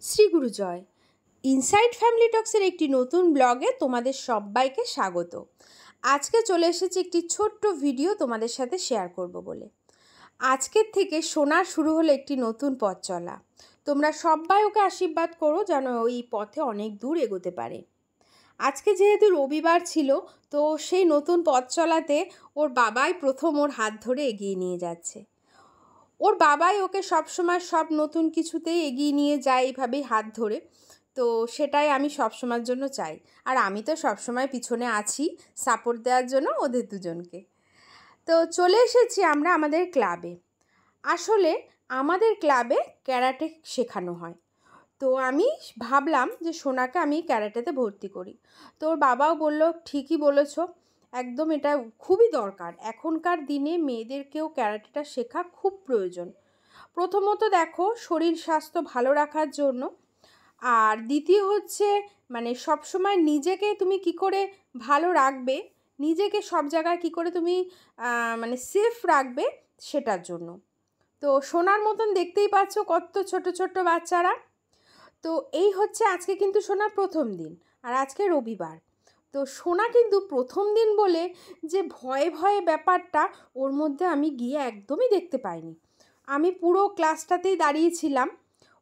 শ্রী গুরু জয়। Inside family টক্সের একটি নতুন ব্লগে তোমাদের সবাইকে স্বাগত। আজকে চলে এসেছি একটি ছোট্ট ভিডিও তোমাদের সাথে শেয়ার করব বলে। আজকের থেকে সোনার শুরু হলো একটি নতুন পথ চলা। তোমরা সবাই ওকে আশীর্বাদ করো যেন ওই পথে অনেক দূর এগোতে পারে। আজকে যেহেতু রবিবার ছিল, তো সেই নতুন পথ চলাতে ওর বাবাই প্রথম ওর হাত ধরে এগিয়ে নিয়ে যাচ্ছে। ওর বাবাই ওকে সবসময় সব নতুন কিছুতেই এগিয়ে নিয়ে যায় এইভাবেই হাত ধরে। তো সেটাই আমি সবসময়ের জন্য চাই। আর আমি তো সবসময় পিছনে আছি সাপোর্ট দেওয়ার জন্য ওদের দুজনকে। তো চলে এসেছি আমরা আমাদের ক্লাবে। আসলে আমাদের ক্লাবে ক্যারাটে শেখানো হয়। তো আমি ভাবলাম যে সোনাকে আমি ক্যারাটেতে ভর্তি করি। তো ওর বাবাও বলল, ঠিকই বলেছো, একদম এটা খুবই দরকার। এখনকার দিনে মেয়েদেরকেও ক্যারাটেটা শেখা খুব প্রয়োজন। প্রথমত দেখো, শরীর স্বাস্থ্য ভালো রাখার জন্য, আর দ্বিতীয় হচ্ছে সবসময় নিজেকে তুমি কি করে ভালো রাখবে, নিজেকে সব জায়গায় কি করে তুমি সেফ রাখবে সেটার জন্য। তো সোনার মতন দেখতেই পাচ্ছ কত ছোট ছোট বাচ্চারা। তো এই হচ্ছে আজকে কিন্তু সোনার প্রথম দিন, আর আজকে রবিবার। তো সোনা কিন্তু প্রথম দিন বলে যে ভয়ে ভয়ে ব্যাপারটা ওর মধ্যে আমি গিয়ে একদমই দেখতে পাইনি। আমি পুরো ক্লাসটাতেই দাঁড়িয়েছিলাম।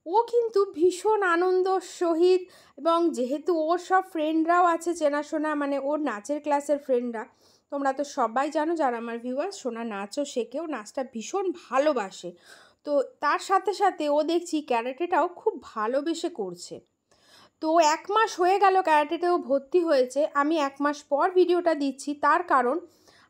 ও কিন্তু ভীষণ আনন্দ সহিত, এবং যেহেতু ওর সব ফ্রেন্ডরাও আছে চেনাশোনা, ওর নাচের ক্লাসের ফ্রেন্ডরা, তোমরা তো সবাই জানো যারা আমার ভিউয়ার্স, সোনা নাচও শেখে, ও নাচটা ভীষণ ভালোবাসে। তো তার সাথে সাথে ও দেখছি ক্যারাটেটাও খুব ভালোবেসে করছে। তো 1 মাস হয়ে গেল ক্যারাটেতেও ভর্তি হয়েছে। আমি 1 মাস পর ভিডিওটা দিচ্ছি, তার কারণ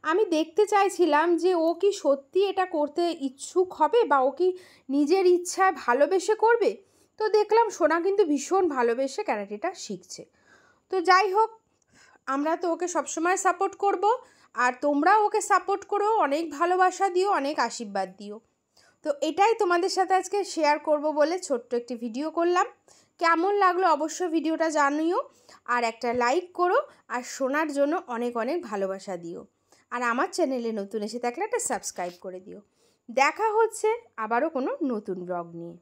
আমি দেখতে চাইছিলাম যে ও কি সত্যি এটা করতে ইচ্ছুক হবে, বা ও কি নিজের ইচ্ছায় ভালোবেসে করবে। তো দেখলাম সোনা কিন্তু ভীষণ ভালোবেসে ক্যারাটেটা শিখছে। তো যাই হোক, আমরা তো ওকে সবসময় সাপোর্ট করব, আর তোমরাও ওকে সাপোর্ট করো, অনেক ভালোবাসা দিও, অনেক আশীর্বাদ দিও। তো এটাই তোমাদের সাথে আজকে শেয়ার করব বলে ছোট্ট একটি ভিডিও করলাম। কেমন লাগলো অবশ্যই ভিডিওটা জানিও, আর একটা লাইক করো, আর শোনার জন্য অনেক অনেক ভালোবাসা দিও। আর আমার চ্যানেলে নতুন এসে থাকলে একটা সাবস্ক্রাইব করে দিও। দেখা হচ্ছে আবারও কোনো নতুন ব্লগ নিয়ে।